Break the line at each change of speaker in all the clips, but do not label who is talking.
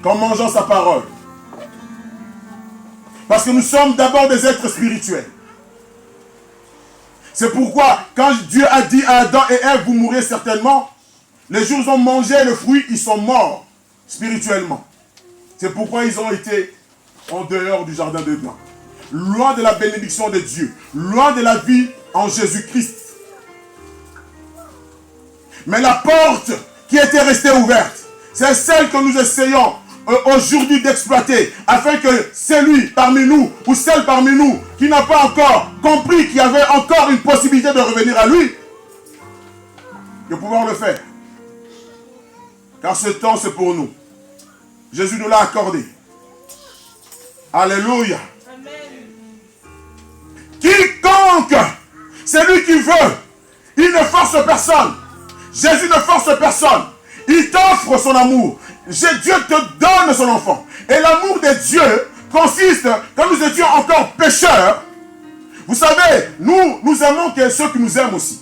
qu'en mangeant sa parole. Parce que nous sommes d'abord des êtres spirituels. C'est pourquoi, quand Dieu a dit à Adam et Ève, vous mourrez certainement, les jours où ils ont mangé le fruit, ils sont morts spirituellement. C'est pourquoi ils ont été en dehors du jardin d'Éden. Loin de la bénédiction de Dieu. Loin de la vie en Jésus-Christ. Mais la porte qui était restée ouverte, c'est celle que nous essayons aujourd'hui d'exploiter, afin que celui parmi nous, ou celle parmi nous, qui n'a pas encore compris qu'il y avait encore une possibilité de revenir à lui, de pouvoir le faire. Car ce temps, c'est pour nous. Jésus nous l'a accordé. Alléluia. Amen. Quiconque, c'est lui qui veut, il ne force personne. Jésus ne force personne. Il t'offre son amour. Dieu te donne son enfant. Et l'amour de Dieu consiste, quand nous étions encore pécheurs, vous savez, nous aimons ceux qui nous aiment aussi.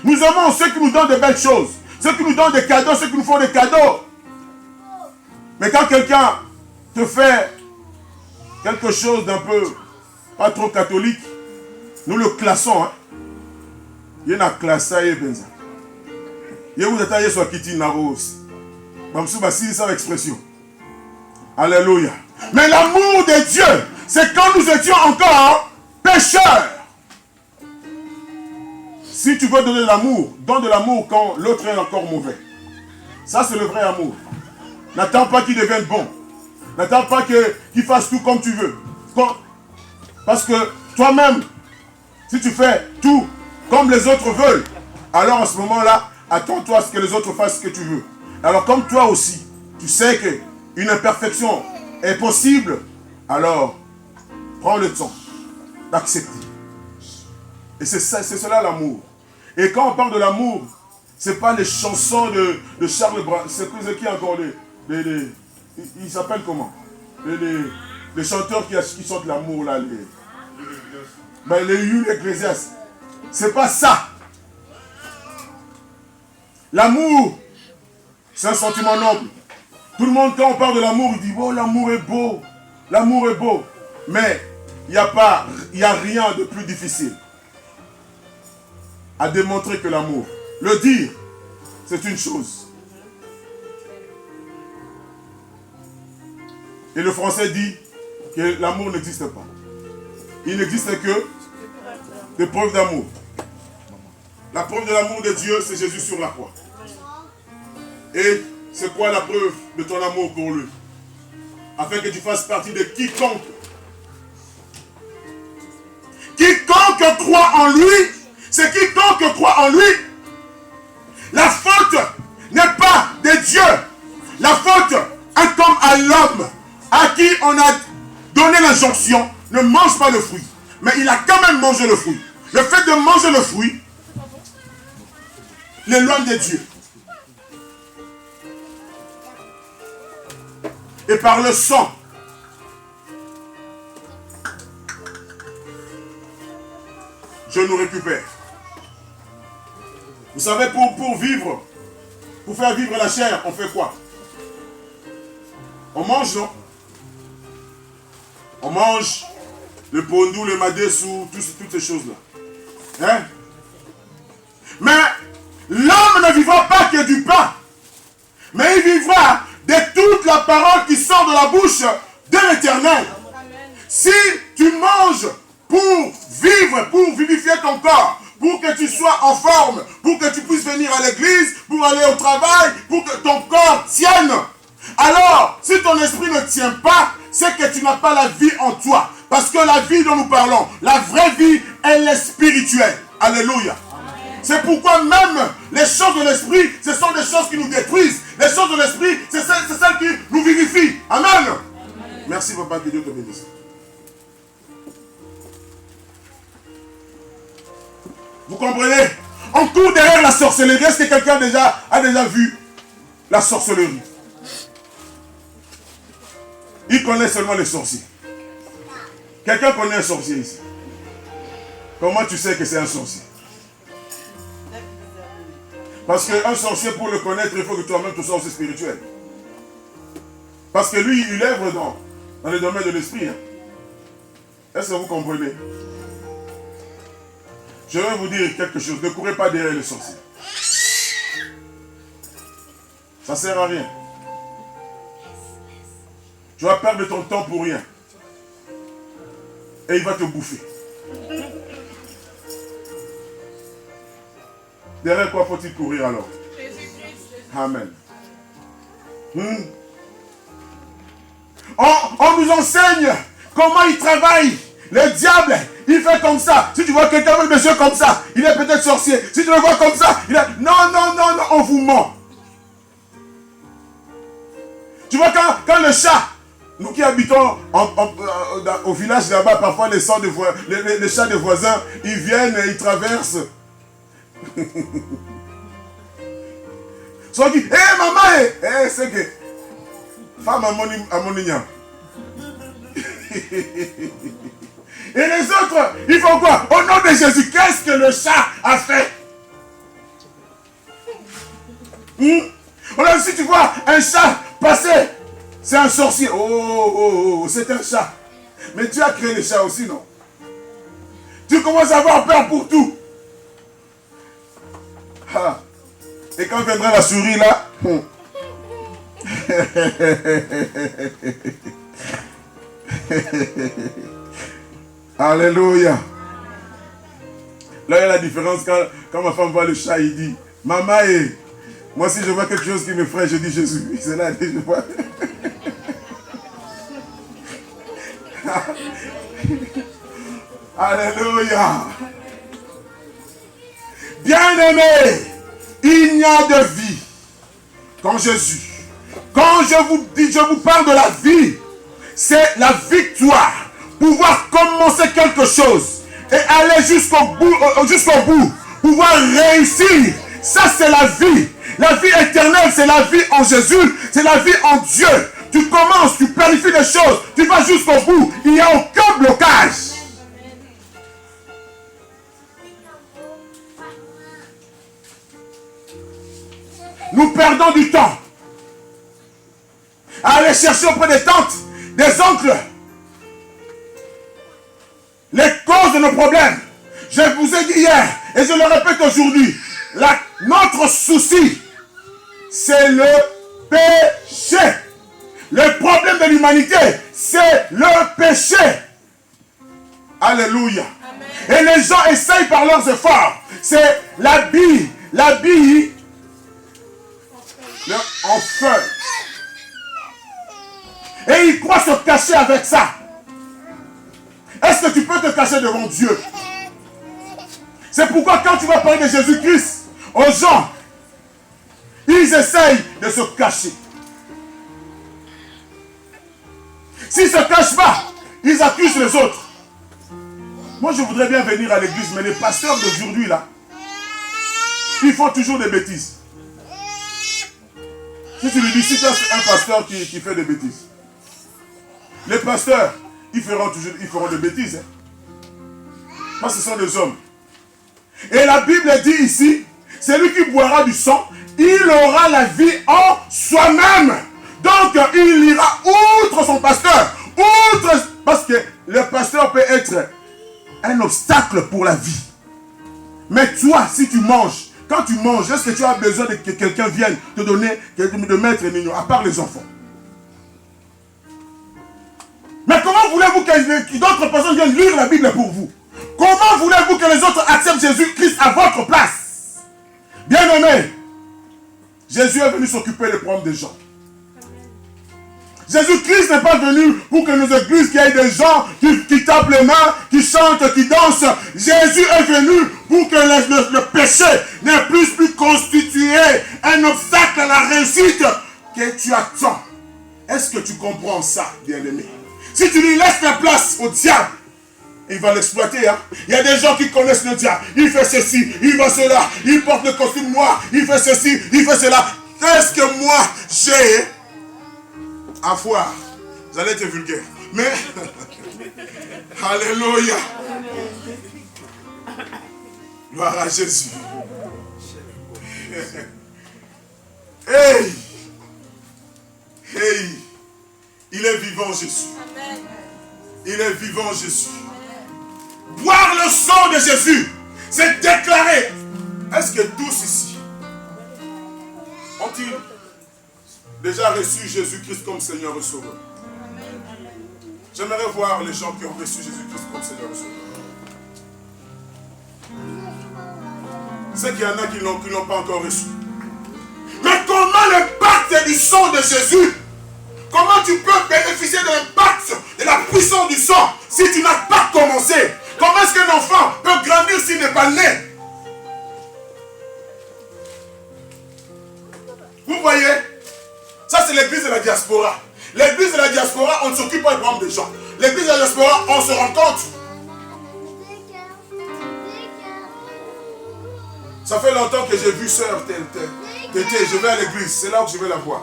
Nous aimons ceux qui nous donnent de belles choses. Ceux qui nous donnent des cadeaux, ceux qui nous font des cadeaux. Mais quand quelqu'un te fait quelque chose d'un peu pas trop catholique, nous le classons. Il y a une classe, il y a benza. Il y a une détail sur Kitty Naros. C'est ça l'expression. Alléluia. Mais l'amour de Dieu, c'est quand nous étions encore pécheurs. Si tu veux donner de l'amour, donne de l'amour quand l'autre est encore mauvais. Ça, c'est le vrai amour. N'attends pas qu'il devienne bon. N'attends pas qu'il fasse tout comme tu veux. Parce que toi-même, si tu fais tout comme les autres veulent, alors en ce moment-là, attends-toi à ce que les autres fassent ce que tu veux. Alors comme toi aussi, tu sais qu'une imperfection est possible, alors prends le temps d'accepter. Et c'est cela l'amour. Et quand on parle de l'amour, ce n'est pas les chansons de Charles Brand. C'est qui encore ils s'appellent comment? Les chanteurs qui chantent l'amour là. Les Hugh Ecclésias. C'est pas ça. L'amour, c'est un sentiment noble. Tout le monde, quand on parle de l'amour, il dit, oh, l'amour est beau. L'amour est beau. Mais il n'y a rien de plus difficile à démontrer que l'amour. Le dire, c'est une chose. Et le français dit que l'amour n'existe pas. Il n'existe que des preuves d'amour. La preuve de l'amour de Dieu, c'est Jésus sur la croix. Et c'est quoi la preuve de ton amour pour lui? Afin que tu fasses partie de quiconque. Quiconque croit en lui, c'est quiconque croit en lui. La faute n'est pas de Dieu. La faute incombe à l'homme à qui on a donné l'injonction, ne mange pas le fruit. Mais il a quand même mangé le fruit. Le fait de manger le fruit l'éloigne de Dieu. Et par le sang, je nous récupère. Vous savez, pour vivre, pour faire vivre la chair, on fait quoi? On mange, non? On mange le pondou, le madessou, toutes ces choses-là. Hein? Mais l'homme ne vivra pas que du pain, mais il vivra de toute la parole qui sort de la bouche de l'Éternel. Si tu manges pour vivre, pour vivifier ton corps, pour que tu sois en forme, pour que tu puisses venir à l'église, pour aller au travail, pour que ton corps tienne, alors si ton esprit ne tient pas, c'est que tu n'as pas la vie en toi. Parce que la vie dont nous parlons, la vraie vie, elle est spirituelle. Alléluia. C'est pourquoi même les choses de l'esprit, ce sont des choses qui nous détruisent. Les choses de l'esprit, c'est celles qui nous vivifient. Amen. Amen. Merci papa, que Dieu te bénisse. Vous comprenez? On court derrière la sorcellerie. Est-ce que quelqu'un a déjà vu la sorcellerie? Il connaît seulement les sorciers. Quelqu'un connaît un sorcier ici? Comment tu sais que c'est un sorcier? Parce qu'un sorcier, pour le connaître, il faut que toi-même tu sois aussi spirituel. Parce que lui, il œuvre dans le domaine de l'esprit. Hein. Est-ce que vous comprenez? Je vais vous dire quelque chose. Ne courez pas derrière les sorciers. Ça ne sert à rien. Tu vas perdre ton temps pour rien. Et il va te bouffer. Derrière quoi faut-il courir alors? Amen. On nous enseigne comment il travaille. Le diable, il fait comme ça. Si tu vois quelqu'un avec des yeux comme ça, il est peut-être sorcier. Si tu le vois comme ça, il est... Non, non, non, non, on vous ment. Tu vois quand le chat, nous qui habitons au village là-bas, parfois les chats des voisins, ils viennent et ils traversent. Soit qui, hé maman, c'est que, femme à mon igname. Et les autres, ils font quoi? Au nom de Jésus, qu'est-ce que le chat a fait? Alors, si tu vois un chat passer, c'est un sorcier. Oh, c'est un chat. Mais tu as créé les chats aussi, non? Tu commences à avoir peur pour tout. Ah. Et quand viendra la souris là, alléluia. Là, il y a la différence quand ma femme voit le chat, il dit, maman, moi si je vois quelque chose qui me ferait, je dis Jésus. C'est là que je vois. Alléluia. Bien-aimé, il n'y a de vie qu'en Jésus. Quand je vous parle de la vie, c'est la victoire. Pouvoir commencer quelque chose et aller jusqu'au bout, pouvoir réussir. Ça, c'est la vie. La vie éternelle, c'est la vie en Jésus, c'est la vie en Dieu. Tu commences, tu planifies les choses, tu vas jusqu'au bout. Il n'y a aucun blocage. Nous perdons du temps à aller chercher auprès des tantes, des oncles, les causes de nos problèmes. Je vous ai dit hier, et je le répète aujourd'hui, notre souci, c'est le péché. Le problème de l'humanité, c'est le péché. Alléluia. Amen. Et les gens essayent par leurs efforts. C'est l'habit en feu. Et ils croient se cacher avec ça. Est-ce que tu peux te cacher devant Dieu? C'est pourquoi quand tu vas parler de Jésus-Christ aux gens, ils essayent de se cacher. S'ils ne se cachent pas, ils accusent les autres. Moi, je voudrais bien venir à l'église, mais les pasteurs d'aujourd'hui, là, ils font toujours des bêtises. Si tu lui dis, si tu as un pasteur qui fait des bêtises, les pasteurs, ils feront des bêtises. Hein. Parce que ce sont des hommes. Et la Bible dit ici, celui qui boira du sang, il aura la vie en soi-même. Donc, il ira outre son pasteur. Parce que le pasteur peut être un obstacle pour la vie. Mais toi, si tu manges, quand tu manges, est-ce que tu as besoin que quelqu'un vienne te donner, de mettre une union, à part les enfants? Mais comment voulez-vous que d'autres personnes viennent lire la Bible pour vous? Comment voulez-vous que les autres acceptent Jésus-Christ à votre place? Bien-aimé, Jésus est venu s'occuper des problèmes des gens. Jésus-Christ n'est pas venu pour que nos églises, qu'il y ait des gens qui tapent les mains, qui chantent, qui dansent. Jésus est venu pour que le péché n'ait plus constitué un obstacle à la réussite que tu attends. Est-ce que tu comprends ça, bien-aimé? Si tu lui laisses la place au diable, il va l'exploiter. Hein? Il y a des gens qui connaissent le diable. Il fait ceci, il va cela, il porte le costume noir, il fait ceci, il fait cela. Qu'est-ce que moi j'ai à voir? Vous allez être vulgaire. Mais, alléluia. Gloire à Jésus. Hey! Hey! est vivant, Jésus.
Amen.
Il est vivant, Jésus. Boire le sang de Jésus, c'est déclarer. Est-ce que tous ici ont-ils déjà reçu Jésus-Christ comme Seigneur et Sauveur? J'aimerais voir les gens qui ont reçu Jésus-Christ comme Seigneur et Sauveur. C'est qu'il y en a qui n'ont pas encore reçu. Mais comment l'impact du sang de Jésus, comment tu peux bénéficier de l'impact de la puissance du sang si tu n'as pas commencé? Comment est-ce qu'un enfant peut grandir s'il n'est pas né? Vous voyez? Ça, c'est l'église de la diaspora. L'église de la diaspora, on ne s'occupe pas du problème des gens. L'église de la diaspora, on se rencontre. Ça fait longtemps que j'ai vu sœur Tété, je vais à l'église, c'est là où je vais la voir.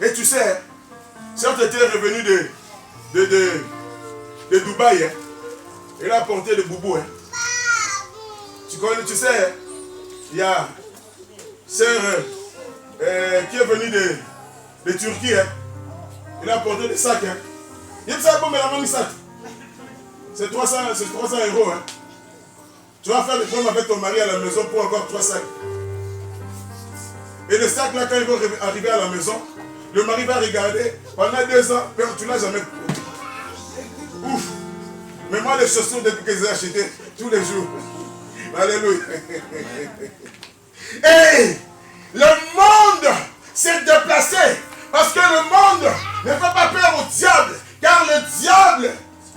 Et tu sais, sœur Tété est revenue de Dubaï. Hein. Elle a apporté des boubous. Hein. Tu connais, tu sais, il y a sœur qui est venue de Turquie. Hein. Elle a apporté des sacs. Hein. Il y a ça, bon, mais la même sac. C'est 300 €. Hein. Tu vas faire des problèmes avec ton mari à la maison pour encore 3 sacs. Et les sacs là, quand ils vont arriver à la maison, le mari va regarder, pendant 2 ans, tu n'as jamais... Ouf! Mais moi, les chaussures depuis que j'ai acheté tous les jours. Alléluia! Et le monde s'est déplacé parce que le monde ne fait pas peur au diable, car le diable,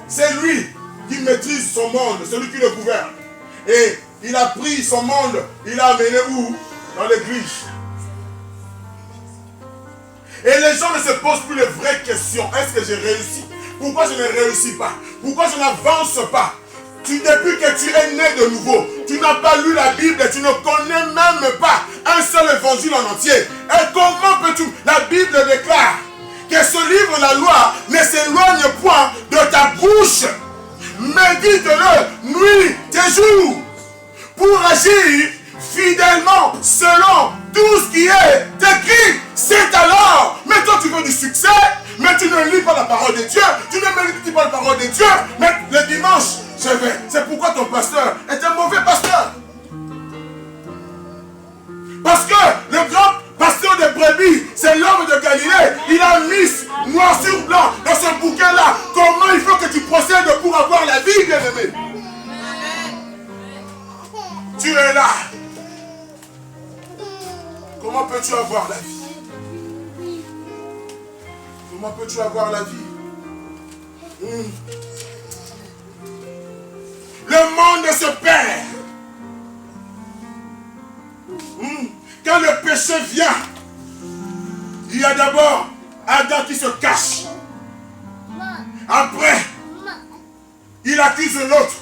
c'est lui qui maîtrise son monde, celui qui le gouverne. Et il a pris son monde, il l'a amené où? Dans l'église. Et les gens ne se posent plus les vraies questions. Est-ce que j'ai réussi? Pourquoi je ne réussis pas? Pourquoi je n'avance pas? Depuis que tu es né de nouveau, tu n'as pas lu la Bible, tu ne connais même pas un seul évangile en entier. Et comment peux-tu? La Bible déclare que ce livre, la loi, ne s'éloigne point de ta bouche. Médite-le nuit et jour pour agir fidèlement selon tout ce qui est écrit. C'est alors. Mais toi tu veux du succès, mais tu ne lis pas la parole de Dieu, tu ne médites pas la parole de Dieu. Mais le dimanche, je vais. C'est pourquoi ton pasteur est un mauvais pasteur. Parce que le grand pasteur de brebis, c'est l'homme de Galilée. Il a mis noir sur blanc dans ce bouquin-là comment il faut que tu procèdes pour avoir la vie, bien-aimé. Tu es là. Comment peux-tu avoir la vie? Comment peux-tu avoir la vie? Le monde se perd. Quand le péché vient, il y a d'abord Adam qui se cache. Après, il accuse l'autre.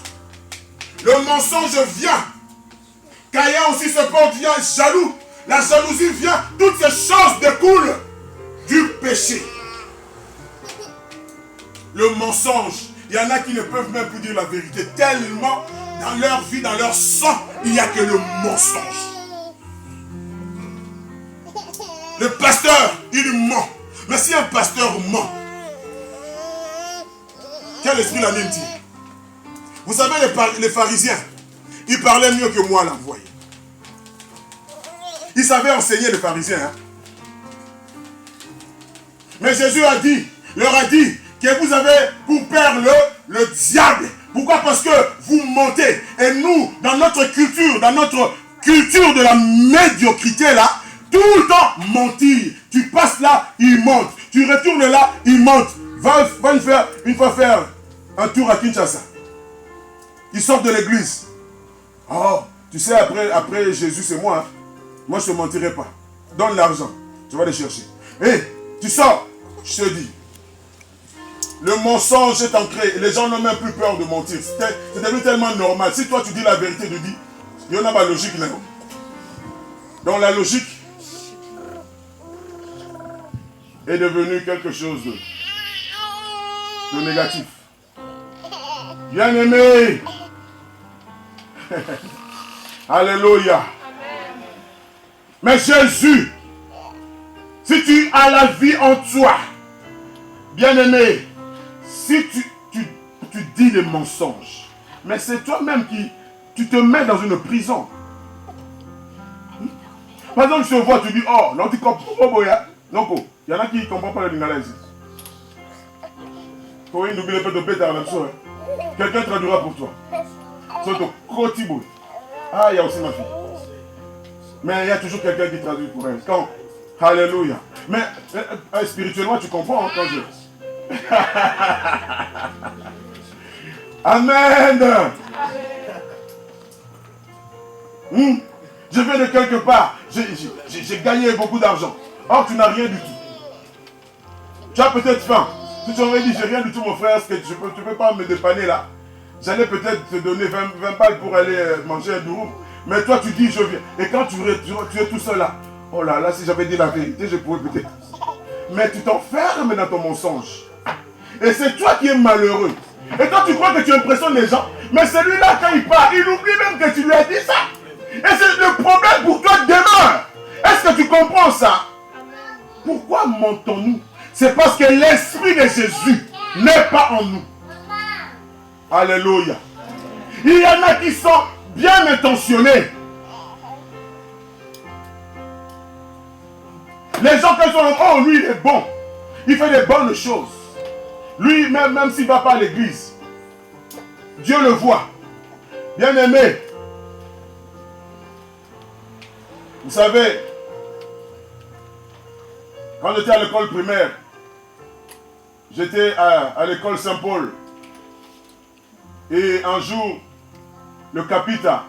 Le mensonge vient. Caïn aussi se porte, vient jaloux. La jalousie vient. Toutes ces choses découlent du péché. Le mensonge. Il y en a qui ne peuvent même plus dire la vérité. Tellement dans leur vie, dans leur sang, il n'y a que le mensonge. Le pasteur, il ment. Mais si un pasteur ment, quel esprit l'anime-t-il? Vous savez, les pharisiens, ils parlaient mieux que moi, là, vous voyez. Ils savaient enseigner, les pharisiens. Hein? Mais Jésus leur a dit que vous avez pour père le diable. Pourquoi? Parce que vous mentez. Et nous, dans notre culture de la médiocrité, là, tout le temps mentir. Tu passes là, il mente. Tu retournes là, il mente. Va une fois faire un tour à Kinshasa. Ils sortent de l'église. Oh, tu sais, après Jésus, c'est moi. Hein. Moi, je ne te mentirai pas. Donne l'argent. Tu vas les chercher. Et tu sors. Je te dis. Le mensonge est ancré. Les gens n'ont même plus peur de mentir. C'est devenu tellement normal. Si toi, tu dis la vérité, tu dis. Il y en a ma logique là. Donc la logique est devenue quelque chose de négatif. Bien-aimé. Alléluia. Mais Jésus, si tu as la vie en toi, Bien-aimé, si tu dis des mensonges, mais c'est toi-même tu te mets dans une prison. Par exemple, je te vois, tu dis, oh, non, tu comprends pas, non, il y en a qui ne comprennent pas le lingala ici. Toi, n'oublie pas de péter la même chose. Quelqu'un traduira pour toi. Ah, il y a aussi ma fille. Mais il y a toujours quelqu'un qui traduit pour elle. Quand, alléluia. Mais spirituellement, tu comprends quand je... Amen. Je viens de quelque part. J'ai gagné beaucoup d'argent. Or, tu n'as rien du tout. Tu as peut-être faim. Si tu aurais dit, j'ai rien du tout, mon frère, est-ce que tu ne peux pas me dépanner là? J'allais peut-être te donner 20 balles pour aller manger un durum. Mais toi, tu dis, je viens. Et quand tu es tout seul là, oh là là, si j'avais dit la vérité, je pourrais peut-être. Mais tu t'enfermes dans ton mensonge. Et c'est toi qui es malheureux. Et toi, tu crois que tu impressionnes les gens. Mais celui-là, quand il part, il oublie même que tu lui as dit ça. Et c'est le problème pour toi demeure. Est-ce que tu comprends ça? Pourquoi mentons-nous? C'est parce que l'esprit de Jésus n'est pas en nous. Alléluia. Il y en a qui sont bien intentionnés. Les gens qui sont oh lui il est bon. Il fait des bonnes choses. Lui même s'il ne va pas à l'église. Dieu le voit. Bien aimé. Vous savez, quand j'étais à l'école primaire, j'étais à l'école Saint-Paul. Et un jour, le capitaine,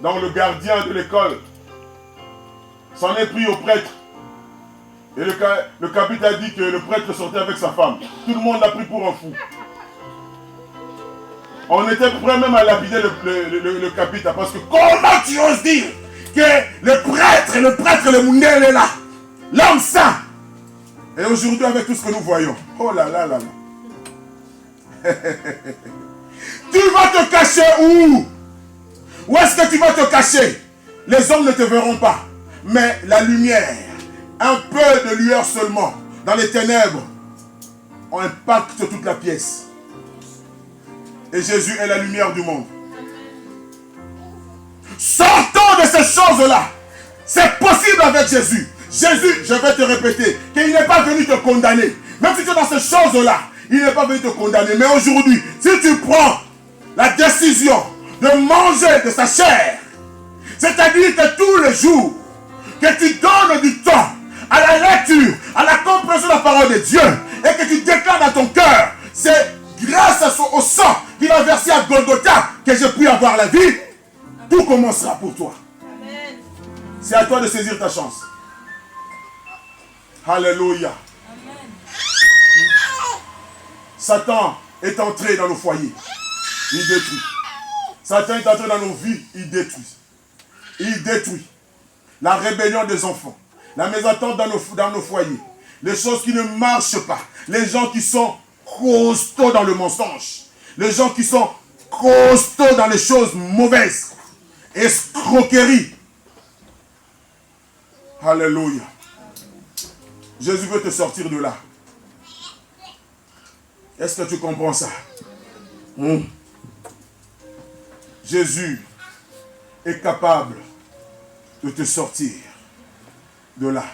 donc le gardien de l'école, s'en est pris au prêtre. Et le capitaine a dit que le prêtre sortait avec sa femme. Tout le monde l'a pris pour un fou. On était prêt même à lapider le capitaine. Parce que comment tu oses dire que le prêtre, le Mundel est là. L'homme saint. Et aujourd'hui, avec tout ce que nous voyons. Oh là là là là. Tu vas te cacher où? Où est-ce que tu vas te cacher? Les hommes ne te verront pas. Mais la lumière, un peu de lueur seulement, dans les ténèbres, on impacte toute la pièce. Et Jésus est la lumière du monde. Sortons de ces choses-là. C'est possible avec Jésus. Jésus, je vais te répéter, qu'il n'est pas venu te condamner. Même si tu es dans ces choses-là, il n'est pas venu te condamner. Mais aujourd'hui, si tu prends la décision de manger de sa chair, c'est-à-dire que tous les jours, que tu donnes du temps à la lecture, à la compréhension de la parole de Dieu, et que tu déclares dans ton cœur, c'est grâce au sang qu'il a versé à Golgotha que j'ai pu avoir la vie, tout commencera pour toi. C'est à toi de saisir ta chance. Alléluia. Satan est entré dans nos foyers. Il détruit. Satan est entré dans nos vies. Il détruit. Il détruit. La rébellion des enfants. La mésentente dans nos foyers. Les choses qui ne marchent pas. Les gens qui sont costauds dans le mensonge. Les gens qui sont costauds dans les choses mauvaises. Escroquerie. Alléluia. Jésus veut te sortir de là. Est-ce que tu comprends ça? Jésus est capable de te sortir de là.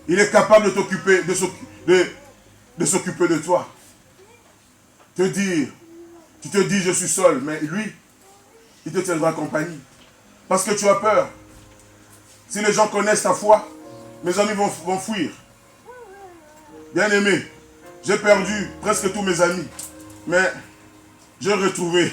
Il est capable de t'occuper, de s'occuper de toi. Tu te dis je suis seul, mais lui, il te tiendra compagnie. Parce que tu as peur. Si les gens connaissent ta foi, mes amis vont fuir. Bien aimé, j'ai perdu presque tous mes amis. Mais j'ai retrouvé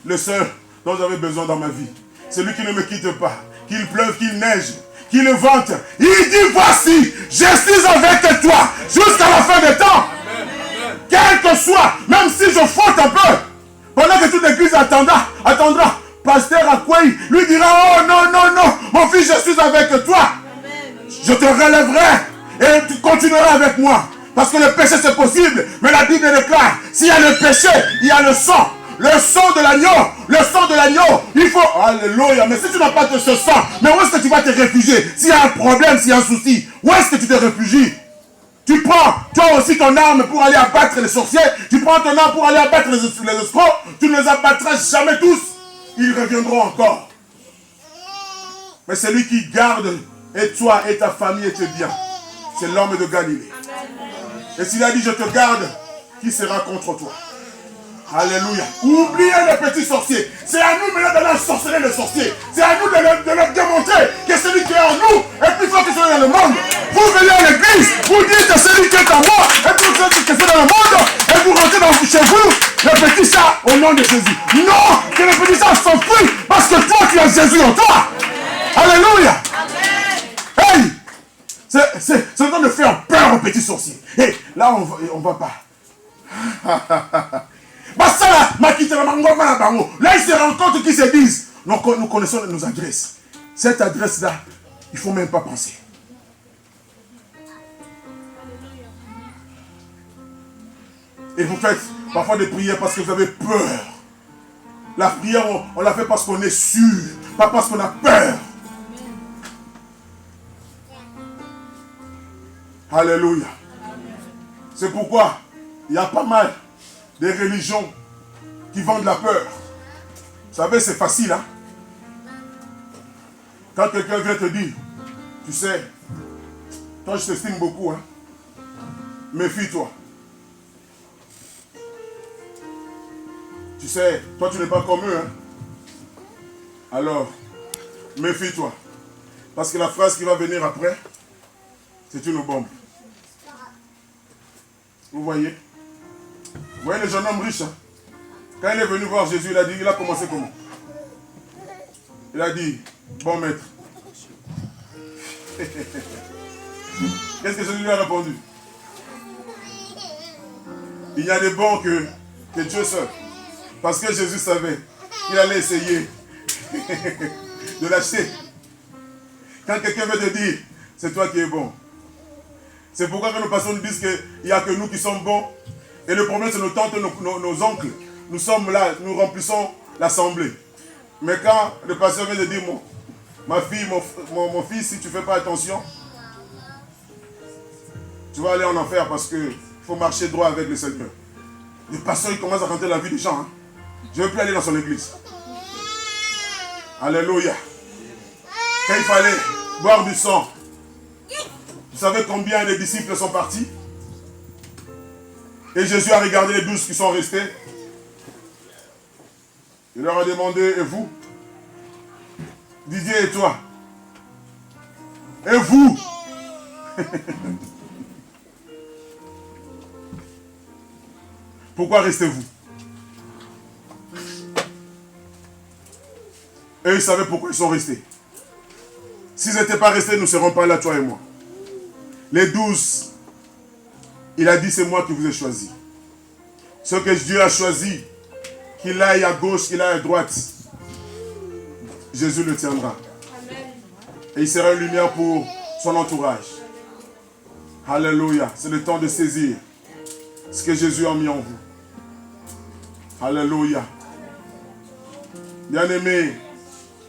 le seul dont j'avais besoin dans ma vie. Celui qui ne me quitte pas. Qu'il pleuve, qu'il neige, qu'il vente. Il dit voici, je suis avec toi jusqu'à la fin des temps. Quel que soit, même si je faute un peu, pendant que toute l'église attendra, pasteur Akwei lui dira, oh non, non, non, mon fils, je suis avec toi. Je te relèverai et tu continueras avec moi. Parce que le péché c'est possible, mais la Bible déclare, s'il y a le péché, il y a le sang. Le sang de l'agneau, il faut, alléluia, mais si tu n'as pas de ce sang, mais où est-ce que tu vas te réfugier? S'il y a un problème, s'il y a un souci, où est-ce que tu te réfugies? Tu prends toi aussi ton arme pour aller abattre les sorciers. Tu prends ton arme pour aller abattre les escrocs. Tu ne les abattras jamais tous. Ils reviendront encore. Mais c'est lui qui garde et toi et ta famille et tes biens. C'est l'homme de Galilée. Et s'il a dit je te garde, qui sera contre toi? Alléluia. Oubliez les petits sorciers. C'est à nous maintenant d'aller sorcerer les sorciers. C'est à nous de leur démontrer que celui qui est en nous est plus fort que celui dans le monde. Vous venez à l'église, vous dites que celui qui est en moi est plus fort que celui dans le monde, et vous rentrez chez vous, le petit chat au nom de Jésus. Non, que le petit chat s'enfuit parce que toi tu as Jésus en toi. Alléluia. Hey, c'est le temps de faire peur aux petits sorciers. Hey, là on va pas. Là, ils se rencontrent, qui se disent, nous connaissons nos adresses. Cette adresse-là, il ne faut même pas penser. Et vous faites parfois des prières parce que vous avez peur. La prière, on la fait parce qu'on est sûr, pas parce qu'on a peur. Alléluia. C'est pourquoi il y a pas mal de religions qui vendent la peur. Vous savez, c'est facile, hein? Quand quelqu'un vient te dire, tu sais, toi je t'estime beaucoup, hein? Méfie-toi. Tu sais, toi tu n'es pas comme eux, hein? Alors, méfie-toi. Parce que la phrase qui va venir après, c'est une bombe. Vous voyez? Vous voyez le jeune homme riche, hein? Quand il est venu voir Jésus, il a commencé comment? Il a dit, bon maître. Qu'est-ce que Jésus lui a répondu? Il n'y a des bons que Dieu seul. Parce que Jésus savait qu'il allait essayer de l'acheter. Quand quelqu'un veut te dire, c'est toi qui es bon. C'est pourquoi quand nos pasteurs nous disent qu'il n'y a que nous qui sommes bons. Et le problème, c'est nos tantes, nos oncles. Nous sommes là, nous remplissons l'assemblée. Mais quand le pasteur vient de dire, ma fille, mon fils, si tu ne fais pas attention, tu vas aller en enfer parce qu'il faut marcher droit avec le Seigneur. Le pasteur, il commence à rentrer la vie des gens. Hein. Je ne veux plus aller dans son église. Alléluia. Quand il fallait boire du sang, vous savez combien de disciples sont partis? Et Jésus a regardé les 12 qui sont restés. Il leur a demandé, et vous? Didier et toi? Et vous? Pourquoi restez-vous? Et ils savaient pourquoi ils sont restés. S'ils n'étaient pas restés, nous ne serons pas là, toi et moi. Les 12, il a dit, c'est moi qui vous ai choisi. Ce que Dieu a choisi, qu'il aille à gauche, qu'il aille à droite, Jésus le tiendra. Amen. Et il sera une lumière pour son entourage. Alléluia. C'est le temps de saisir ce que Jésus a mis en vous. Alléluia. Bien-aimés,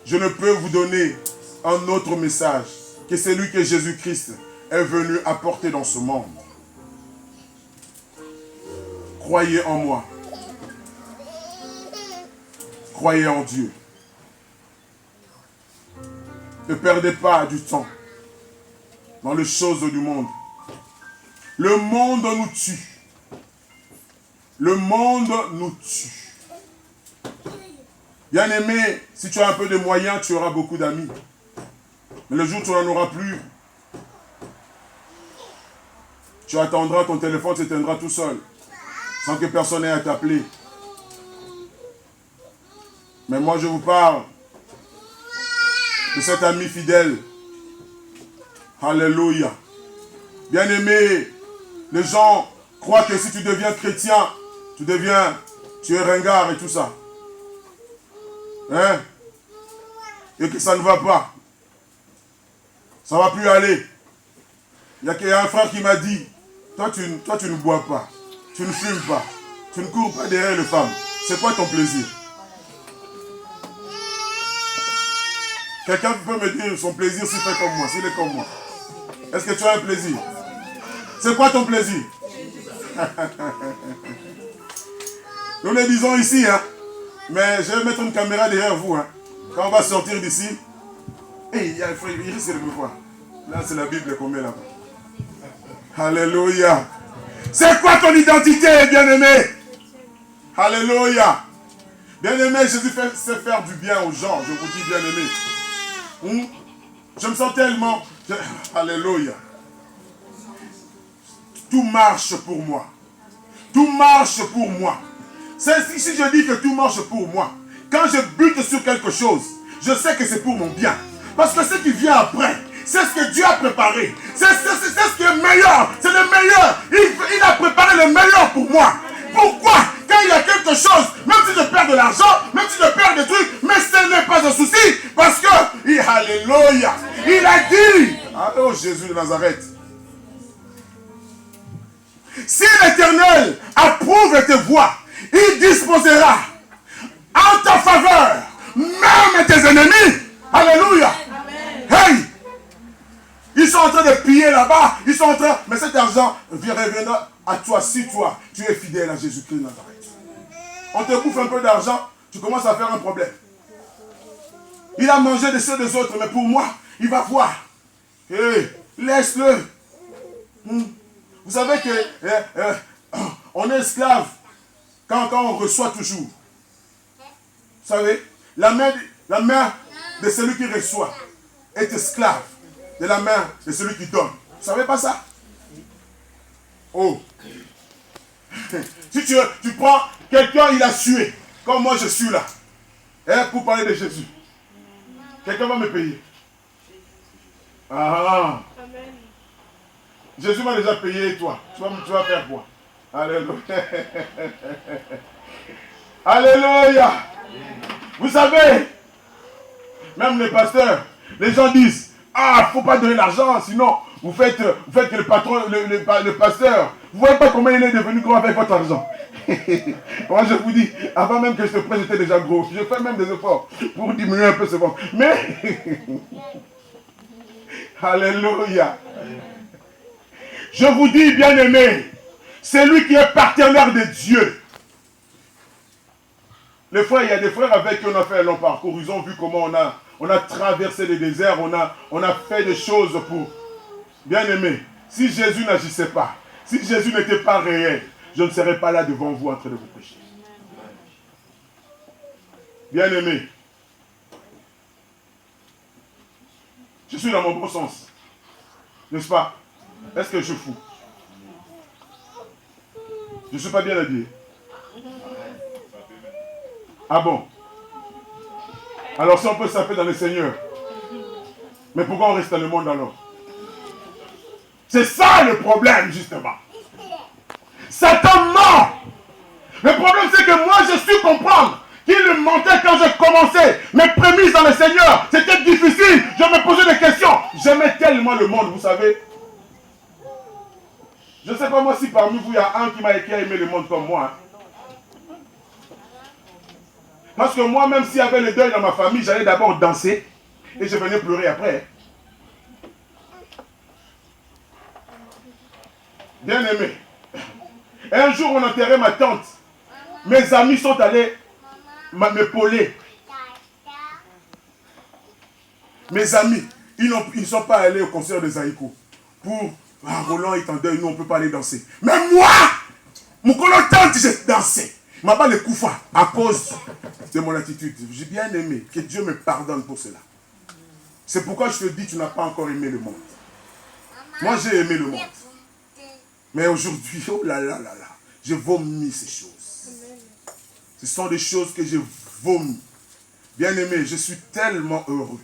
je ne peux vous donner un autre message que celui que Jésus-Christ est venu apporter dans ce monde. Croyez en moi. Croyez en Dieu. Ne perdez pas du temps dans les choses du monde. Le monde nous tue. Le monde nous tue. Bien-aimé, si tu as un peu de moyens, tu auras beaucoup d'amis. Mais le jour où tu n'en auras plus, tu attendras, ton téléphone s'éteindra tout seul, sans que personne n'ait à t'appeler. Mais moi, je vous parle de cet ami fidèle. Alléluia. Bien-aimé, les gens croient que si tu deviens chrétien, tu es ringard et tout ça. Hein? Et que ça ne va pas. Ça ne va plus aller. Il y a un frère qui m'a dit, toi tu ne bois pas, tu ne fumes pas, tu ne cours pas derrière les femmes. C'est quoi ton plaisir? Quelqu'un peut me dire son plaisir s'il fait comme moi, s'il est comme moi. Est-ce que tu as un plaisir? C'est quoi ton plaisir? Nous le disons ici, hein. Mais je vais mettre une caméra derrière vous. Hein. Quand on va sortir d'ici, il y a un frère, il risque de me voir. Là, c'est la Bible qu'on met là-bas. Alléluia. C'est quoi ton identité, bien-aimé? Alléluia. Bien-aimé, Jésus sait faire du bien aux gens, je vous dis bien-aimé. Je me sens tellement... Alléluia. Tout marche pour moi. Tout marche pour moi. Si je dis que tout marche pour moi, quand je bute sur quelque chose, je sais que c'est pour mon bien. Parce que ce qui vient après, c'est ce que Dieu a préparé. C'est ce qui est meilleur. C'est le meilleur. Il a préparé le meilleur pour moi. Pourquoi? Quand il y a quelque chose, même si je perds de l'argent, même si je perds des trucs, mais ce n'est pas un souci. Parce que, alléluia, il a dit, oh Jésus de Nazareth, si l'Éternel approuve tes voies, il disposera en ta faveur, même tes ennemis. Alléluia. Hey! Ils sont en train de piller là-bas. Ils sont en train... Mais cet argent reviendra à toi si toi, tu es fidèle à Jésus-Christ de Nazareth. On te bouffe un peu d'argent, tu commences à faire un problème. Il a mangé de ceux des autres, mais pour moi, il va voir. Hey, laisse-le. Vous savez que on est esclave quand on reçoit toujours. Vous savez, la main de celui qui reçoit est esclave de la main de celui qui donne. Vous savez pas ça? Oh. Si tu prends quelqu'un, il a sué, comme moi je suis là, pour parler de Jésus. Quelqu'un va me payer. Ah. Amen. Jésus m'a déjà payé et toi. Tu vas faire quoi? Alléluia. Alléluia. Vous savez, même les pasteurs, les gens disent, ah, il ne faut pas donner l'argent, sinon vous faites que le patron, le pasteur, vous ne voyez pas comment il est devenu gros avec votre argent. Moi je vous dis, avant même que je te prenne, j'étais déjà gros. Je fais même des efforts pour diminuer un peu ce ventre. Mais, alléluia. Je vous dis, bien-aimé, c'est lui qui est partenaire de Dieu. Les frères, il y a des frères avec qui on a fait un long parcours. Ils ont vu comment on a traversé les déserts, on a fait des choses pour... Bien-aimé, si Jésus n'agissait pas, si Jésus n'était pas réel, je ne serais pas là devant vous en train de vous prêcher. Bien-aimé, je suis dans mon bon sens. N'est-ce pas? Est-ce que je fous? Je ne suis pas bien habillé. Ah bon? Alors si on peut s'appeler dans le Seigneur, mais pourquoi on reste dans le monde alors? C'est ça le problème justement. Satan ment. Le problème c'est que moi je suis comprendre qu'il mentait quand je commençais mes prémices dans le Seigneur. C'était difficile, je me posais des questions. J'aimais tellement le monde, vous savez. Je ne sais pas moi si parmi vous il y a un qui m'a écrit à aimer le monde comme moi. Parce que moi, même s'il y avait le deuil dans ma famille, j'allais d'abord danser et je venais pleurer après. Bien aimé. Et un jour, on enterrait ma tante. Mes amis sont allés m'épauler. Mes amis, ils ne sont pas allés au concert de Zaïko. Pour Roland est en deuil, nous on ne peut pas aller danser. Mais moi, mon colotante, j'ai dansé. Je m'en bats le Koufa à cause de mon attitude. J'ai bien aimé. Que Dieu me pardonne pour cela. C'est pourquoi je te dis, tu n'as pas encore aimé le monde. Moi, j'ai aimé le monde. Mais aujourd'hui, oh là là là là, j'ai vomi ces choses. Ce sont des choses que j'ai vomi. Bien aimé, je suis tellement heureux.